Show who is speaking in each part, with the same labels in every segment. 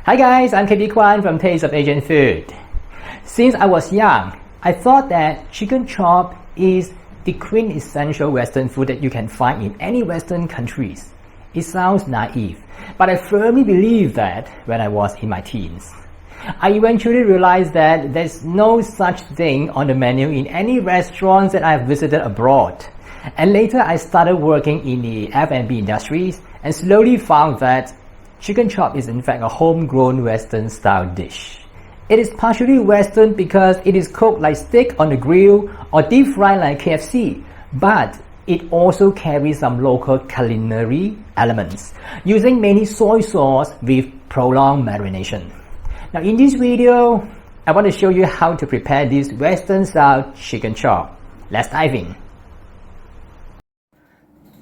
Speaker 1: Hi guys, I'm KB Kwan from Taste of Asian Food. Since I was young, I thought that chicken chop is the quintessential Western food that you can find in any Western countries. It sounds naive, but I firmly believe that when I was in my teens. I eventually realized that there's no such thing on the menu in any restaurants that I've visited abroad. And later I started working in the F&B industries and slowly found that chicken chop is in fact a homegrown Western style dish. It is partially Western because it is cooked like steak on the grill or deep fried like KFC, but it also carries some local culinary elements, using mainly soy sauce with prolonged marination. Now in this video, I want to show you how to prepare this Western style chicken chop. Let's dive in.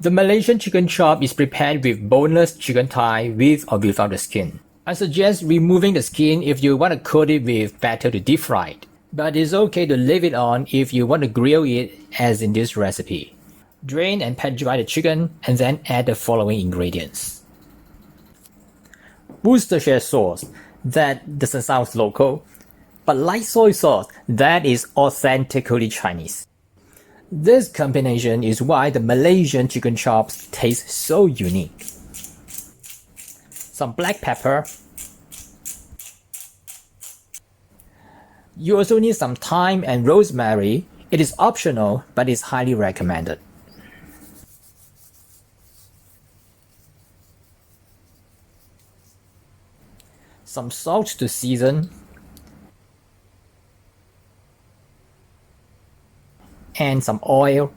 Speaker 1: The Malaysian chicken chop is prepared with boneless chicken thigh with or without the skin. I suggest removing the skin if you want to coat it with batter to deep fry it, but it's okay to leave it on if you want to grill it as in this recipe. Drain and pat dry the chicken and then add the following ingredients. Worcestershire sauce, that doesn't sound local, but light soy sauce, that is authentically Chinese. This combination is why the Malaysian chicken chops taste so unique. Some black pepper. You also need some thyme and rosemary. It is optional, but is highly recommended. Some salt to season. And some oil.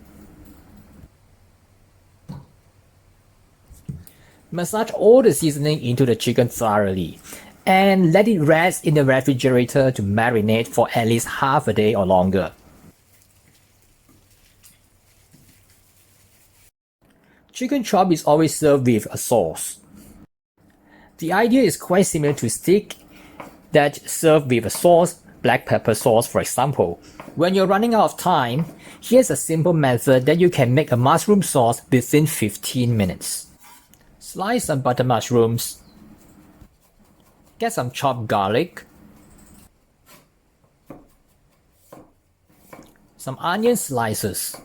Speaker 1: Massage all the seasoning into the chicken thoroughly and let it rest in the refrigerator to marinate for at least half a day or longer. Chicken chop is always served with a sauce. The idea is quite similar to steak that served with a sauce, black pepper sauce for example. When you're running out of time, here's a simple method that you can make a mushroom sauce within 15 minutes. Slice some butter mushrooms. Get some chopped garlic. Some onion slices.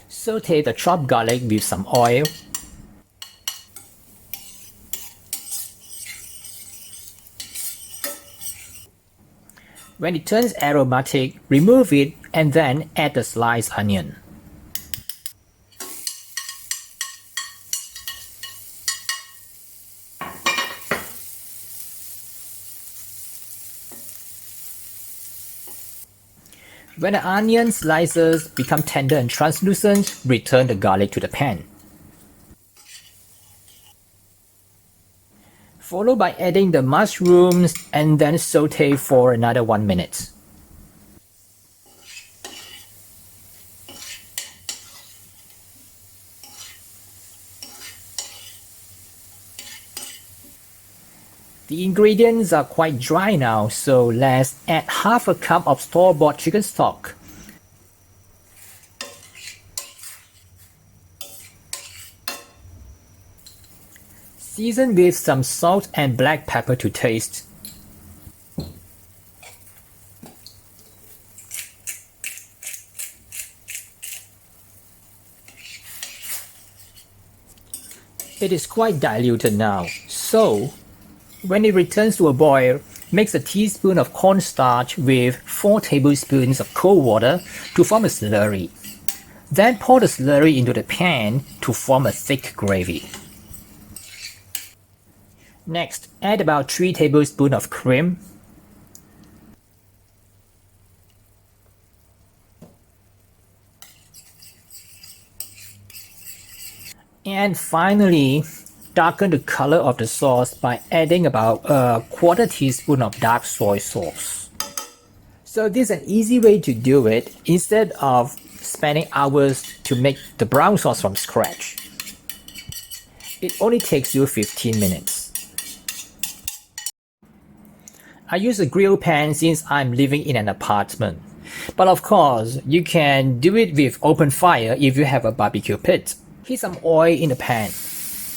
Speaker 1: Saute the chopped garlic with some oil. When it turns aromatic, remove it and then add the sliced onion. When the onion slices become tender and translucent, return the garlic to the pan. Followed by adding the mushrooms and then saute for another 1 minute. The ingredients are quite dry now, so let's add half a cup of store-bought chicken stock. Season with some salt and black pepper to taste. It is quite diluted now, so when it returns to a boil, mix a teaspoon of cornstarch with 4 tablespoons of cold water to form a slurry. Then pour the slurry into the pan to form a thick gravy. Next, add about 3 tablespoons of cream. And finally, darken the color of the sauce by adding about a 1/4 teaspoon of dark soy sauce. So this is an easy way to do it instead of spending hours to make the brown sauce from scratch. It only takes you 15 minutes. I use a grill pan since I'm living in an apartment. But of course, you can do it with open fire if you have a barbecue pit. Heat some oil in the pan.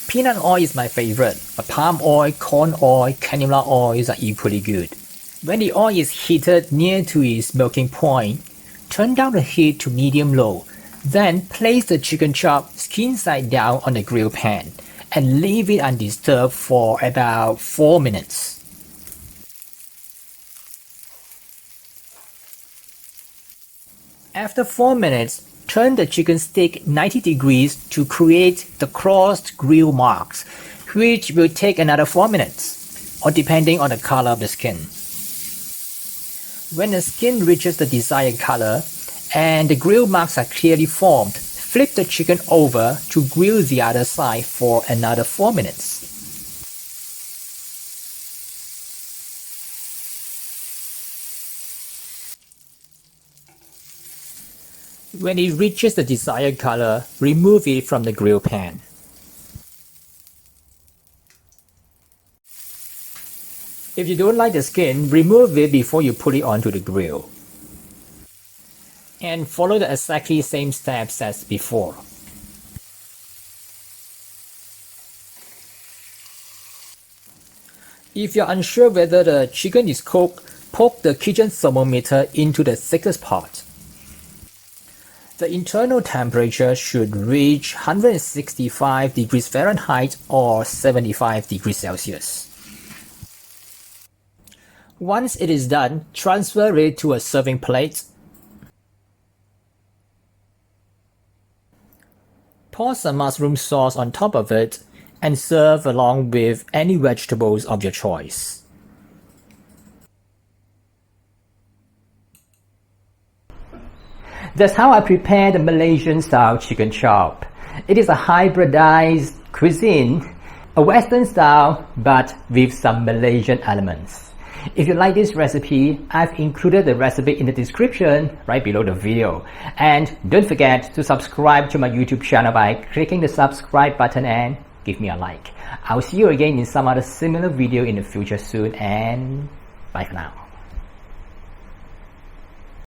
Speaker 1: Peanut oil is my favorite, but palm oil, corn oil, canola oils are equally good. When the oil is heated near to its melting point, turn down the heat to medium-low. Then place the chicken chop skin side down on the grill pan and leave it undisturbed for about 4 minutes. After 4 minutes, turn the chicken stick 90 degrees to create the crossed grill marks, which will take another 4 minutes, or depending on the color of the skin. When the skin reaches the desired color and the grill marks are clearly formed, flip the chicken over to grill the other side for another 4 minutes. When it reaches the desired color, remove it from the grill pan. If you don't like the skin, remove it before you put it onto the grill. And follow the exactly same steps as before. If you're unsure whether the chicken is cooked, poke the kitchen thermometer into the thickest part. The internal temperature should reach 165 degrees Fahrenheit or 75 degrees Celsius. Once it is done, transfer it to a serving plate. Pour some mushroom sauce on top of it and serve along with any vegetables of your choice. That's how I prepare the Malaysian style chicken chop. It is a hybridized cuisine, a Western style but with some Malaysian elements. If you like this recipe, I've included the recipe in the description right below the video. And don't forget to subscribe to my YouTube channel by clicking the subscribe button and give me a like. I'll see you again in some other similar video in the future soon, and bye for now.